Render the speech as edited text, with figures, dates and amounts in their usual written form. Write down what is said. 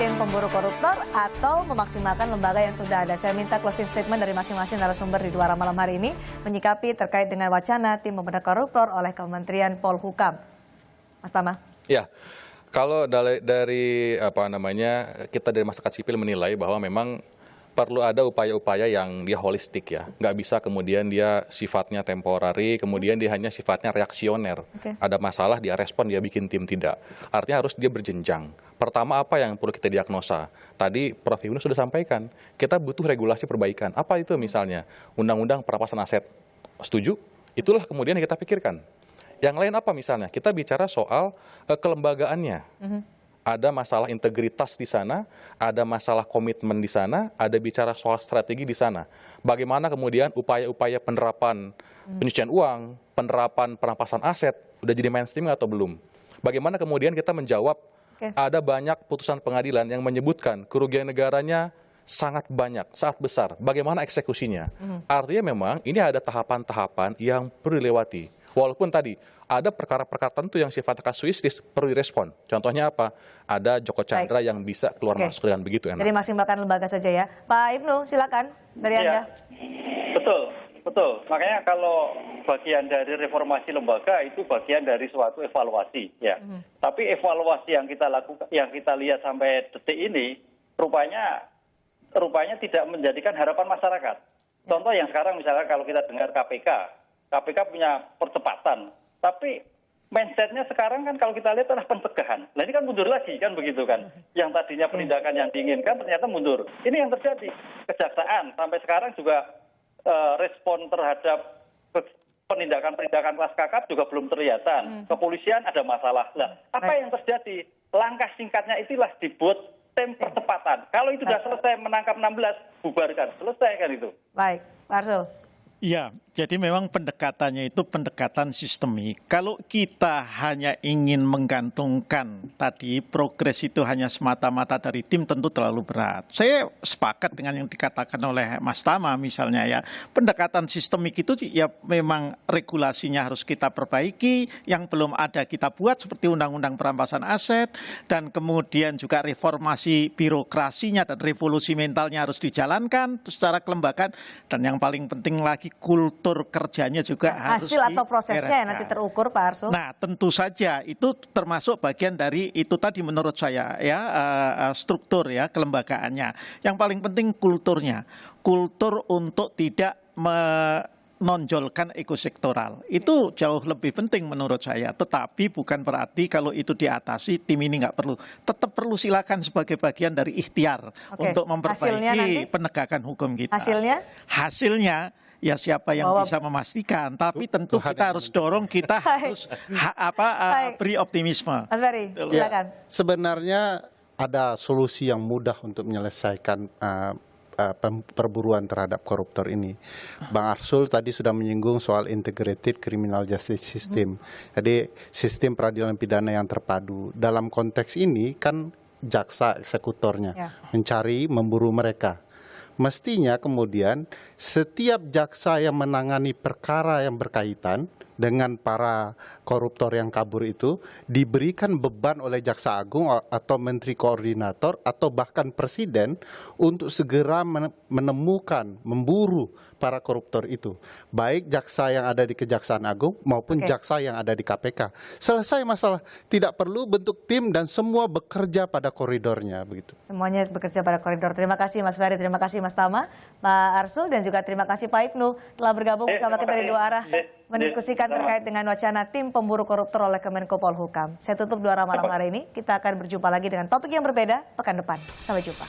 tim pemburu koruptor atau memaksimalkan lembaga yang sudah ada? Saya minta closing statement dari masing-masing narasumber di Duara Malam hari ini menyikapi terkait dengan wacana tim pemberantasan koruptor oleh Kementerian Polhukam. Mas Tama. Ya, kalau dari kita dari masyarakat sipil menilai bahwa memang perlu ada upaya-upaya yang dia holistik ya. Nggak bisa kemudian dia sifatnya temporary, kemudian dia hanya sifatnya reaksioner. Ada masalah, dia respon, dia bikin tim, tidak. Artinya harus dia berjenjang. Pertama apa yang perlu kita diagnosa? Tadi Prof. Ibnu sudah sampaikan, kita butuh regulasi perbaikan. Apa itu misalnya? Undang-undang perampasan aset. Setuju? Itulah kemudian yang kita pikirkan. Yang lain apa misalnya? Kita bicara soal kelembagaannya. Ada masalah integritas di sana, ada masalah komitmen di sana, ada bicara soal strategi di sana. Bagaimana kemudian upaya-upaya penerapan pencucian uang, penerapan perampasan aset, udah jadi mainstream atau belum? Bagaimana kemudian kita menjawab ada banyak putusan pengadilan yang menyebutkan kerugian negaranya sangat banyak, sangat besar. Bagaimana eksekusinya? Artinya memang ini ada tahapan-tahapan yang perlu dilewati. Walaupun tadi ada perkara-perkara tentu yang sifatnya kasuistis perlu direspon. Contohnya apa? Ada Joko Chandra yang bisa keluar masuk dengan begitu enak. Jadi maksimalkan lembaga saja ya. Pak Ibnu, silakan dari Anda. Betul. Makanya kalau bagian dari reformasi lembaga itu bagian dari suatu evaluasi, ya. Tapi evaluasi yang kita lakukan, yang kita lihat sampai detik ini, rupanya tidak menjadikan harapan masyarakat. Contoh yang sekarang misalnya kalau kita dengar KPK punya percepatan, tapi mindsetnya sekarang kan kalau kita lihat adalah pencegahan. Nah ini kan mundur lagi kan begitu kan. Yang tadinya penindakan yang diinginkan ternyata mundur. Ini yang terjadi. Kejaksaan sampai sekarang juga respon terhadap penindakan-penindakan kelas kakap juga belum kelihatan. Kepolisian ada masalah. Nah, apa yang terjadi? Langkah singkatnya itulah dibuat tim percepatan. Kalau itu sudah selesai menangkap 16, bubarkan. Selesai kan itu. Baik, Pak Arsul. Ya, jadi memang pendekatannya itu pendekatan sistemik. Kalau kita hanya ingin menggantungkan tadi progres itu hanya semata-mata dari tim tentu terlalu berat. Saya sepakat dengan yang dikatakan oleh Mas Tama misalnya ya. Pendekatan sistemik itu ya memang regulasinya harus kita perbaiki, yang belum ada kita buat seperti undang-undang perampasan aset, dan kemudian juga reformasi birokrasinya dan revolusi mentalnya harus dijalankan secara kelembagaan, dan yang paling penting lagi kultur kerjanya juga harus hasil atau prosesnya yang nanti terukur, Pak Arsul. Nah, tentu saja itu termasuk bagian dari itu tadi menurut saya ya, struktur ya kelembagaannya. Yang paling penting kulturnya. Kultur untuk tidak menonjolkan ekosektoral. Itu jauh lebih penting menurut saya. Tetapi bukan berarti kalau itu diatasi tim ini nggak perlu. Tetap perlu silakan sebagai bagian dari ikhtiar untuk memperbaiki penegakan hukum kita. Hasilnya ya siapa yang bisa memastikan, tapi tentu kita harus dorong, kita harus beri optimisme. Mas Ferry, silakan. Ya, sebenarnya ada solusi yang mudah untuk menyelesaikan perburuan terhadap koruptor ini. Bang Arsul tadi sudah menyinggung soal integrated criminal justice system. Jadi sistem peradilan pidana yang terpadu. Dalam konteks ini kan jaksa eksekutornya mencari, memburu mereka. Mestinya kemudian setiap jaksa yang menangani perkara yang berkaitan dengan para koruptor yang kabur itu diberikan beban oleh Jaksa Agung atau Menteri Koordinator atau bahkan Presiden untuk segera menemukan, memburu para koruptor itu. Baik jaksa yang ada di Kejaksaan Agung maupun jaksa yang ada di KPK. Selesai masalah, tidak perlu bentuk tim dan semua bekerja pada koridornya begitu. Semuanya bekerja pada koridor. Terima kasih Mas Ferry, terima kasih Mas Tama, Pak Arsul, dan juga terima kasih Pak Ibnu telah bergabung bersama kita dari dua arah mendiskusikan terkait dengan wacana tim pemburu koruptor oleh Kemenko Polhukam. Saya tutup Duara Malam hari ini. Kita akan berjumpa lagi dengan topik yang berbeda pekan depan. Sampai jumpa.